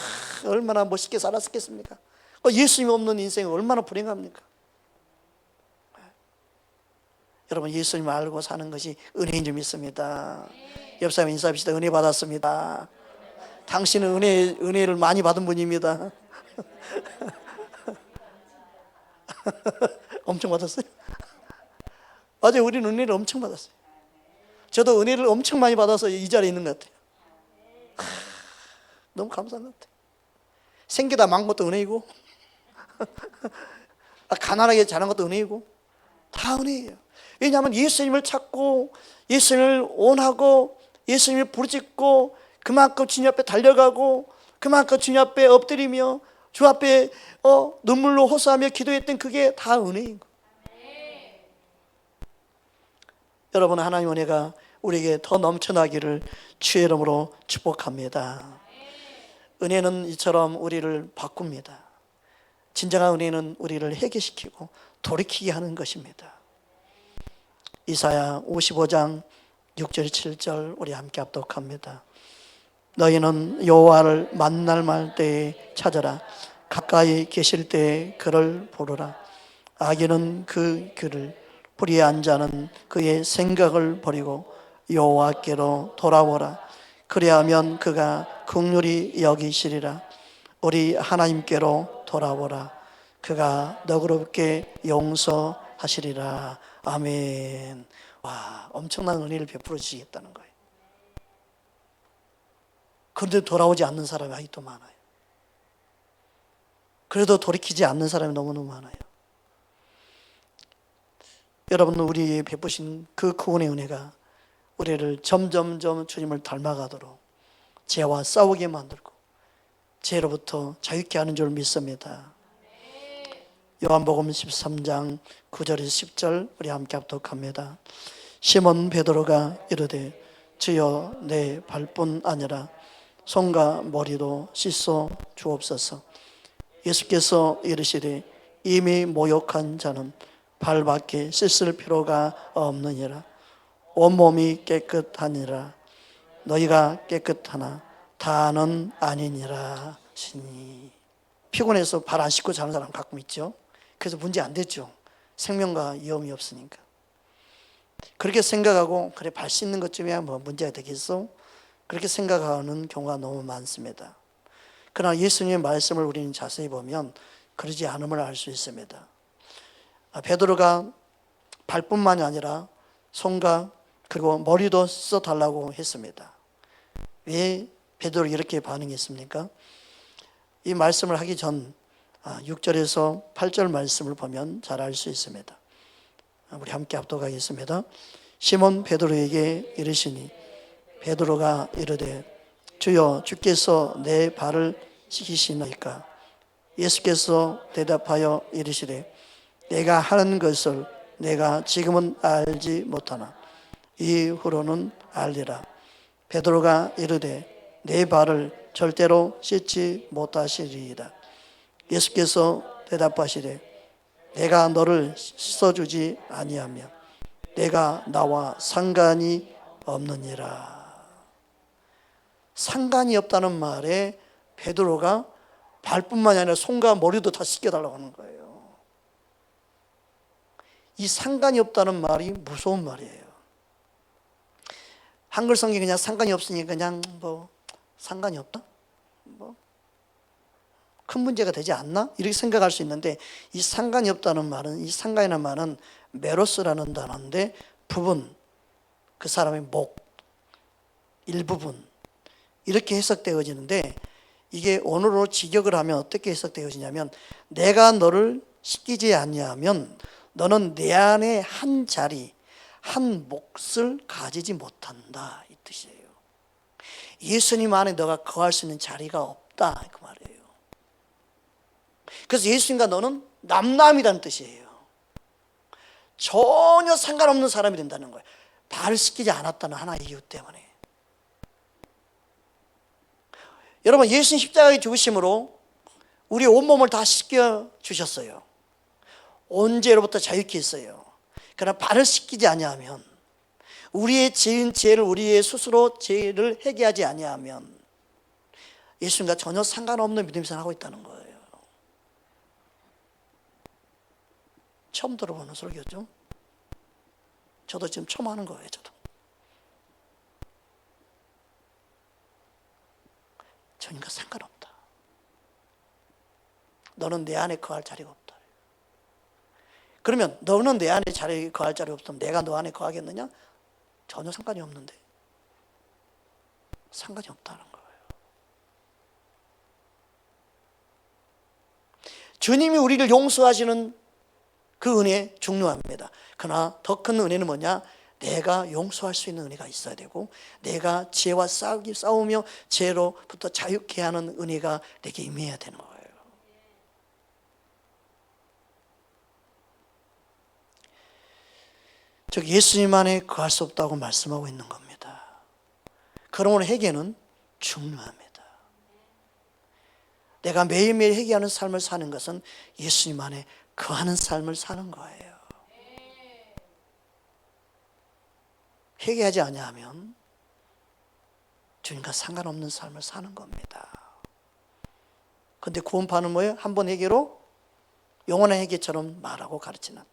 얼마나 멋있게 살았겠습니까? 예수님 없는 인생은 얼마나 불행합니까? 여러분, 예수님을 알고 사는 것이 은혜인 줄 믿습니다. 옆 사람 인사합시다. 은혜 받았습니다. 당신은 은혜를 많이 받은 분입니다. 엄청 받았어요? 어제 우리는 은혜를 엄청 받았어요. 저도 은혜를 엄청 많이 받아서 이 자리에 있는 것 같아요. 너무 감사한 것 같아요. 생기다 만 것도 은혜이고 가난하게 자란 것도 은혜이고 다 은혜예요. 왜냐하면 예수님을 찾고 예수님을 원하고 예수님을 부르짖고 그만큼 주님 앞에 달려가고 그만큼 주님 앞에 엎드리며 주 앞에 눈물로 호소하며 기도했던 그게 다 은혜인 거예요. 여러분, 하나님 은혜가 우리에게 더 넘쳐나기를 주의 이름으로 축복합니다. 은혜는 이처럼 우리를 바꿉니다. 진정한 은혜는 우리를 회개시키고 돌이키게 하는 것입니다. 이사야 55장 6절 7절 우리 함께 합독합니다. 너희는 여호와를 만날 만 때에 찾아라. 가까이 계실 때에 그를 부르라. 악인은 그 길을 불의한 자는 그의 생각을 버리고 여호와께로 돌아오라. 그리하면 그가 긍휼히 여기시리라. 우리 하나님께로 돌아오라. 그가 너그럽게 용서하시리라. 아멘. 와, 엄청난 은혜를 베풀어 주시겠다는 거예요. 그런데 돌아오지 않는 사람이 아직도 많아요. 그래도 돌이키지 않는 사람이 너무너무 많아요. 여러분, 우리에게 베푸신 그 구원의 은혜가 우리를 점점점 주님을 닮아가도록 죄와 싸우게 만들고 죄로부터 자유케 하는 줄 믿습니다. 요한복음 13장 9절에서 10절 우리 함께 합독합니다. 시몬 베드로가 이르되 주여 내 발뿐 아니라 손과 머리도 씻어 주옵소서. 예수께서 이르시되 이미 모욕한 자는 발밖에 씻을 필요가 없느니라. 온몸이 깨끗하니라. 너희가 깨끗하나 다는 아니니라 시니. 피곤해서 발 안 씻고 자는 사람 가끔 있죠. 그래서 문제 안 됐죠. 생명과 위험이 없으니까. 그렇게 생각하고 그래 발 씻는 것쯤이야 뭐 문제가 되겠어? 그렇게 생각하는 경우가 너무 많습니다. 그러나 예수님의 말씀을 우리는 자세히 보면 그러지 않음을 알 수 있습니다. 베드로가 발뿐만이 아니라 손과 그리고 머리도 씻어달라고 했습니다. 왜 베드로 이렇게 반응했습니까? 이 말씀을 하기 전 6절에서 8절 말씀을 보면 잘 알 수 있습니다. 우리 함께 합독하겠습니다. 시몬 베드로에게 이르시니 베드로가 이르되 주여 주께서 내 발을 씻기시나이까? 예수께서 대답하여 이르시되 내가 하는 것을 내가 지금은 알지 못하나 이후로는 알리라. 베드로가 이르되 내 발을 절대로 씻지 못하시리이다. 예수께서 대답하시되 내가 너를 씻어주지 아니하며 내가 나와 상관이 없느니라. 상관이 없다는 말에 베드로가 발뿐만이 아니라 손과 머리도 다 씻겨달라고 하는 거예요. 이 상관이 없다는 말이 무서운 말이에요. 한글 성경이 그냥 상관이 없으니까 그냥 뭐 상관이 없다? 뭐 큰 문제가 되지 않나? 이렇게 생각할 수 있는데 이 상관이 없다는 말은 이 상관이라는 말은 메로스라는 단어인데 부분, 그 사람의 목, 일부분 이렇게 해석되어지는데 이게 언어로 직역을 하면 어떻게 해석되어지냐면 내가 너를 씻기지 아니하면 너는 내 안에 한 자리, 한 몫을 가지지 못한다 이 뜻이에요. 예수님 안에 너가 거할 수 있는 자리가 없다 그 말이에요. 그래서 예수님과 너는 남남이라는 뜻이에요. 전혀 상관없는 사람이 된다는 거예요. 발을 씻기지 않았다는 하나의 이유 때문에. 여러분, 예수님 십자가에 죽으심으로 우리 온몸을 다 씻겨 주셨어요. 온 죄로부터 자유케 했어요. 그러나 발을 씻기지 아니하면 우리의 지은 죄를 우리의 스스로 죄를 회개하지 아니하면 예수님과 전혀 상관없는 믿음의 생활을 하고 있다는 거예요. 처음 들어보는 설교죠. 저도 지금 처음 하는 거예요. 저도 주님과 상관없다. 너는 내 안에 거할 자리가 없다. 그러면 너는 내 안에 자리 거할 자리 없으면 내가 너 안에 거하겠느냐? 전혀 상관이 없는데. 상관이 없다는 거예요. 주님이 우리를 용서하시는 그 은혜 중요합니다. 그러나 더 큰 은혜는 뭐냐? 내가 용서할 수 있는 은혜가 있어야 되고, 내가 죄와 싸우며 죄로부터 자유케 하는 은혜가 내게 임해야 되는 거예요. 즉 예수님 안에 거할 수 없다고 말씀하고 있는 겁니다. 그러므로 회개는 중요합니다. 내가 매일매일 회개하는 삶을 사는 것은 예수님 안에 거하는 삶을 사는 거예요. 회개하지 아니하면 주님과 상관없는 삶을 사는 겁니다. 그런데 구원파는 뭐예요? 한 번 회개로 영원한 회개처럼 말하고 가르치는,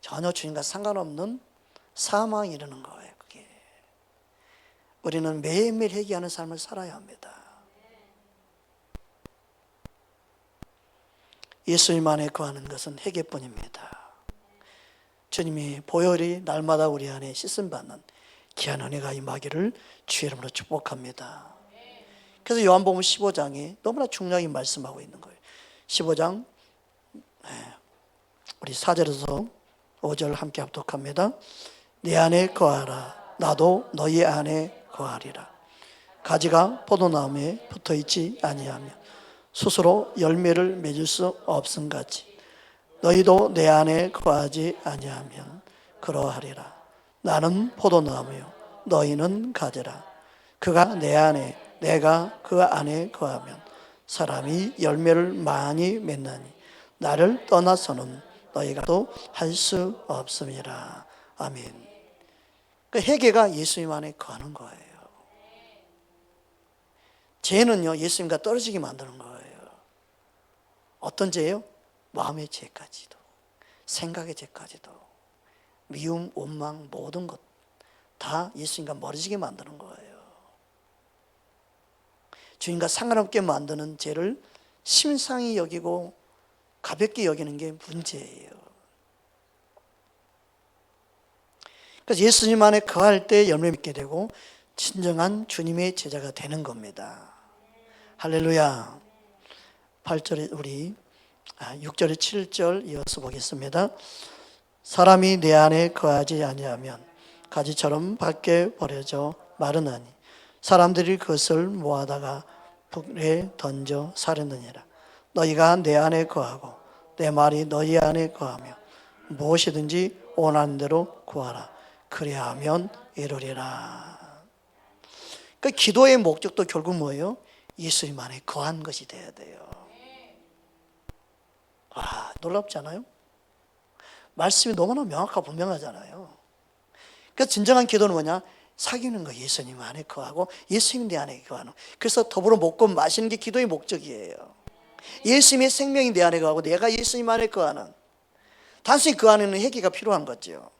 전혀 주님과 상관없는 사망에 이르는 거예요. 그게 우리는 매일매일 회개하는 삶을 살아야 합니다. 예수님 안에 거하는 것은 회개뿐입니다. 주님이 보혈이 날마다 우리 안에 씻음받는 귀한 은혜가 임하기를 주의 이름으로 축복합니다. 그래서 요한복음 15장에 너무나 중요하게 말씀하고 있는 거예요. 15장 우리 4절에서 5절 함께 합독합니다. 내 안에 거하라. 나도 너희 안에 거하리라. 가지가 포도나무에 붙어있지 아니하며 스스로 열매를 맺을 수 없음같이 너희도 내 안에 거하지 아니하면 그러하리라. 나는 포도나무요 너희는 가지라. 그가 내 안에 내가 그 안에 거하면 사람이 열매를 많이 맺나니 나를 떠나서는 너희가 또 할 수 없음이라. 아멘. 그 회개가 예수님 안에 거하는 거예요. 죄는요 예수님과 떨어지게 만드는 거예요. 어떤 죄요? 마음의 죄까지도, 생각의 죄까지도, 미움, 원망, 모든 것 다 예수님과 멀어지게 만드는 거예요. 주님과 상관없게 만드는 죄를 심상히 여기고 가볍게 여기는 게 문제예요. 그래서 예수님 안에 거할 때 열매 맺게 되고 진정한 주님의 제자가 되는 겁니다. 할렐루야. 8절에 우리 6절에 7절 이어서 보겠습니다. 사람이 내 안에 거하지 아니하면 가지처럼 밖에 버려져 마르나니 사람들이 그것을 모아다가 불에 던져 사르느니라. 너희가 내 안에 거하고 내 말이 너희 안에 거하며 무엇이든지 원하는 대로 구하라. 그래야 하면 이루리라. 그 기도의 목적도 결국 뭐예요? 예수님 안에 거한 것이 돼야 돼요. 와, 놀랍지 않아요? 말씀이 너무나 명확하고 분명하잖아요. 그래서 진정한 기도는 뭐냐? 사귀는 거 예수님 안에 거하고 예수님 내 안에 거하는. 그래서 더불어 먹고 마시는 게 기도의 목적이에요. 예수님의 생명이 내 안에 거하고 내가 예수님 안에 거하는. 단순히 그 안에는 회개가 필요한 거죠.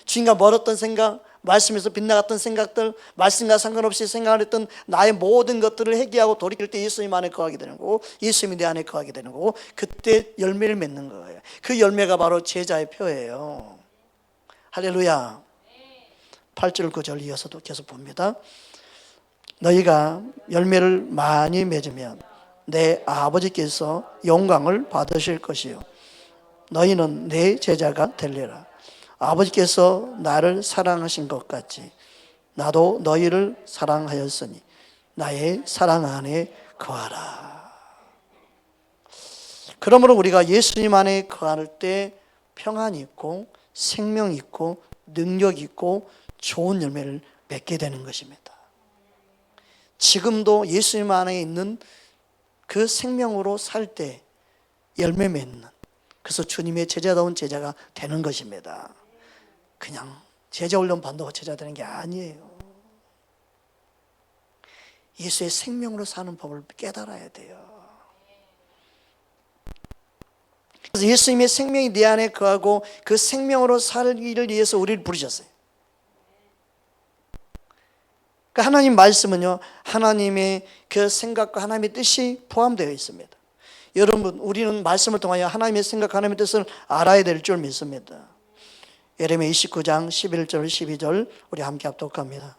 주님과 멀었던 생각, 말씀에서 빗나갔던 생각들, 말씀과 상관없이 생각을 했던 나의 모든 것들을 회개하고 돌이킬 때 예수님 안에 거하게 되는 거고 예수님이 내 안에 거하게 되는 거고 그때 열매를 맺는 거예요. 그 열매가 바로 제자의 표예요. 할렐루야. 8절 9절 이어서도 계속 봅니다. 너희가 열매를 많이 맺으면 내 아버지께서 영광을 받으실 것이요 너희는 내 제자가 되리라. 아버지께서 나를 사랑하신 것 같이 나도 너희를 사랑하였으니 나의 사랑 안에 거하라. 그러므로 우리가 예수님 안에 거할 때 평안이 있고 생명이 있고 능력이 있고 좋은 열매를 맺게 되는 것입니다. 지금도 예수님 안에 있는 그 생명으로 살 때 열매 맺는, 그래서 주님의 제자다운 제자가 되는 것입니다. 그냥 제자 훈련 받는다고 제자 되는 게 아니에요. 예수의 생명으로 사는 법을 깨달아야 돼요. 그래서 예수님의 생명이 내 안에 거하고 그 생명으로 살기를 위해서 우리를 부르셨어요. 그러니까 하나님 말씀은요, 하나님의 그 생각과 하나님의 뜻이 포함되어 있습니다. 여러분, 우리는 말씀을 통하여 하나님의 생각, 하나님의 뜻을 알아야 될 줄 믿습니다. 예레미야 29장 11절 12절 우리 함께 합독합니다.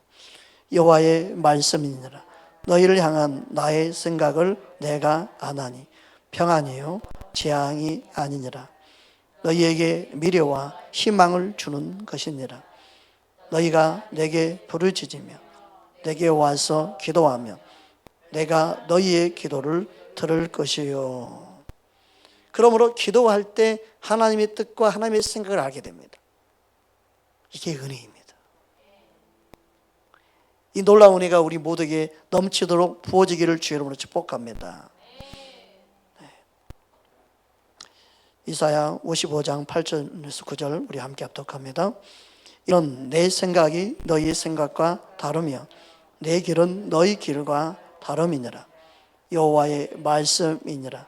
여호와의 말씀이니라. 너희를 향한 나의 생각을 내가 아나니 평안이요 재앙이 아니니라. 너희에게 미래와 희망을 주는 것이니라. 너희가 내게 부르짖으며 내게 와서 기도하며 내가 너희의 기도를 들을 것이요. 그러므로 기도할 때 하나님의 뜻과 하나님의 생각을 알게 됩니다. 이게 은혜입니다. 이 놀라운 은혜가 우리 모두에게 넘치도록 부어지기를 주의 이름으로 축복합니다. 이사야 55장 8절에서 9절 우리 함께 합독합니다. 이런 내 생각이 너희의 생각과 다르며 내 길은 너희 길과 다름이니라. 여호와의 말씀이니라.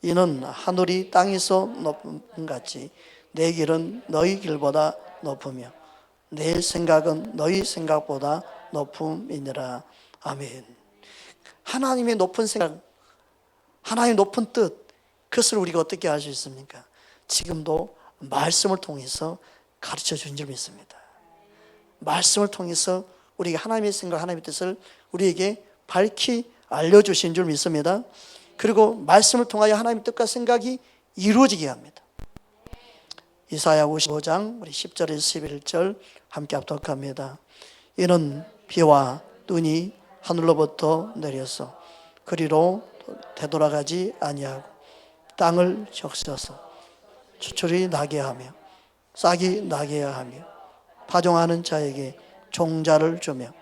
이는 하늘이 땅에서 높음 같이 내 길은 너희 길보다 높으며 내 생각은 너희 생각보다 높음이니라. 아멘. 하나님의 높은 생각, 하나님의 높은 뜻, 그것을 우리가 어떻게 알 수 있습니까? 지금도 말씀을 통해서 가르쳐 준 줄 믿습니다. 말씀을 통해서 우리가 하나님의 생각, 하나님의 뜻을 우리에게 밝히 알려주신 줄 믿습니다. 그리고 말씀을 통하여 하나님의 뜻과 생각이 이루어지게 합니다. 이사야 55장 우리 10절에서 11절 함께 합독합니다. 이는 비와 눈이 하늘로부터 내려서 그리로 되돌아가지 아니하고 땅을 적셔서 추출이 나게 하며 싹이 나게 하며 파종하는 자에게 종자를 주며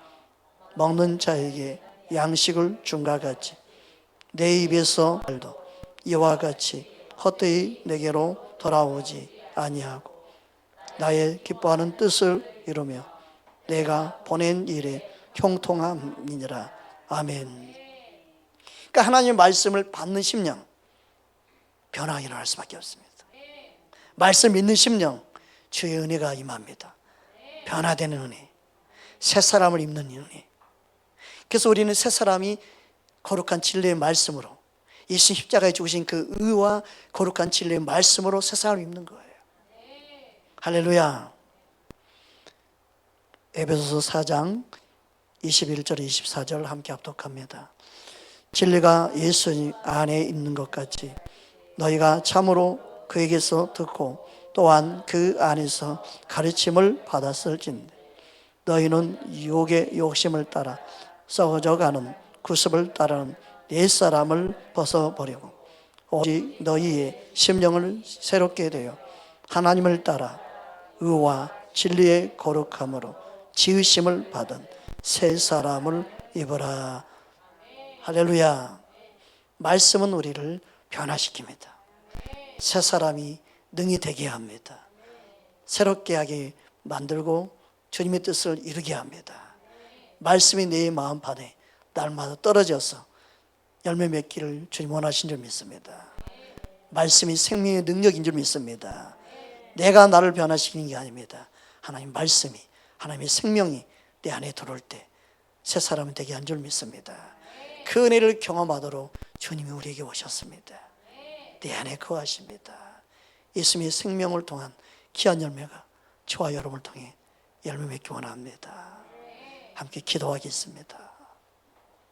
먹는 자에게 양식을 준과 같이 내 입에서 말도 이와 같이 헛되이 내게로 돌아오지 아니하고 나의 기뻐하는 뜻을 이루며 내가 보낸 일에 형통함이니라. 아멘. 그러니까 하나님의 말씀을 받는 심령 변화가 일어날 수밖에 없습니다. 말씀 믿는 심령 주의 은혜가 임합니다. 변화되는 은혜, 새 사람을 입는 은혜. 그래서 우리는 새 사람이 거룩한 진리의 말씀으로 예수 십자가에 죽으신 그 의와 거룩한 진리의 말씀으로 새 사람을 입는 거예요. 할렐루야. 에베소서 4장 21절 24절 함께 합독합니다. 진리가 예수 안에 있는 것 같이 너희가 참으로 그에게서 듣고 또한 그 안에서 가르침을 받았을진데 너희는 유혹의 욕심을 따라 썩어져가는 구습을 따르는 옛사람을 벗어버리고 오직 너희의 심령을 새롭게 되어 하나님을 따라 의와 진리의 거룩함으로 지으심을 받은 새 사람을 입어라. 할렐루야. 말씀은 우리를 변화시킵니다. 새 사람이 능히 되게 합니다. 새롭게 하게 만들고 주님의 뜻을 이루게 합니다. 말씀이 내 마음판에 날마다 떨어져서 열매 맺기를 주님 원하신 줄 믿습니다. 말씀이 생명의 능력인 줄 믿습니다. 내가 나를 변화시키는 게 아닙니다. 하나님 말씀이, 하나님의 생명이 내 안에 들어올 때 새 사람이 되게 한 줄 믿습니다. 그 은혜를 경험하도록 주님이 우리에게 오셨습니다. 내 안에 거하십니다. 예수님의 생명을 통한 귀한 열매가 저와 여러분을 통해 열매 맺기 원합니다. 함께 기도하겠습니다.